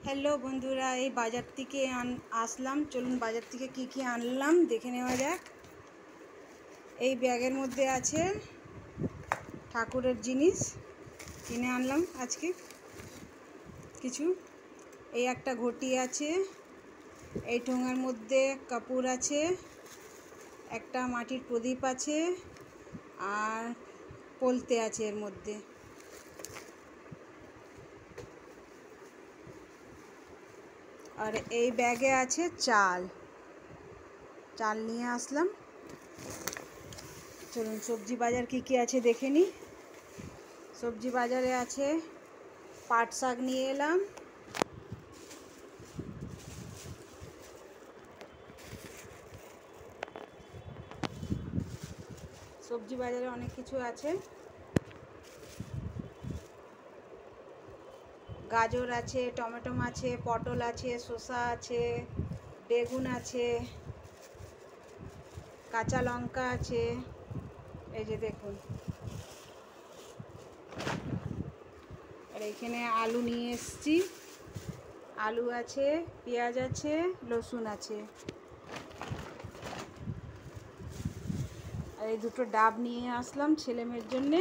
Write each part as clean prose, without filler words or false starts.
Hello বন্ধুরা, এই বাজার থেকে আসলাম। চলুন বাজার থেকে কি আনলাম দেখে নেওয়া যাক। এই ব্যাগের মধ্যে আছে ঠাকুরের জিনিস, কিনে আনলাম আজকে কিছু। এই একটা ঘটি আছে, এই ঠোঙার মধ্যে কাপড় আছে, একটা মাটির প্রদীপ আছে, আর পলতে আছে এর মধ্যে। আর এই ব্যাগে আছে চাল নিয়ে আসলাম। চলুন সবজি বাজার কি আছে দেখে নিই। সবজি বাজারে আছে পাট শাক নিয়ে এলাম, সবজি বাজারে অনেক কিছু আছে। গাজর আছে, টমেটো আছে, পটল আছে, শসা আছে, বেগুন আছে, কাঁচা লঙ্কা আছে। এই যে দেখুন, আর এখানে আলু নিয়ে এসেছি। আলু আছে, পেঁয়াজ আছে, রসুন আছে। আর এই দুটো ডাব নিয়ে আসলাম ছেলে মেয়ের জন্যে,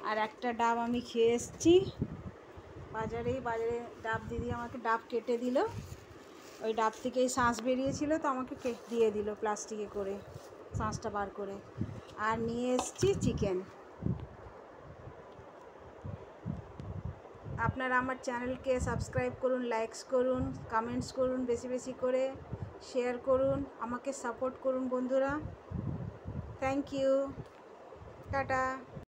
আর একটা ডাব আমি খেয়ে এসেছি। বাজারে ডাব দিদি আমাকে ডাব কেটে দিল। ওই ডাব থেকেই শাঁস বেরিয়েছিল, তো আমাকে দিয়ে দিল প্লাস্টিকে করে, শাঁসটা বার করে। আর নিয়ে এসেছি চিকেন। আপনারা আমার চ্যানেলকে সাবস্ক্রাইব করুন, লাইকস করুন, কমেন্টস করুন, বেশি বেশি করে শেয়ার করুন, আমাকে সাপোর্ট করুন বন্ধুরা। Thank you, tata.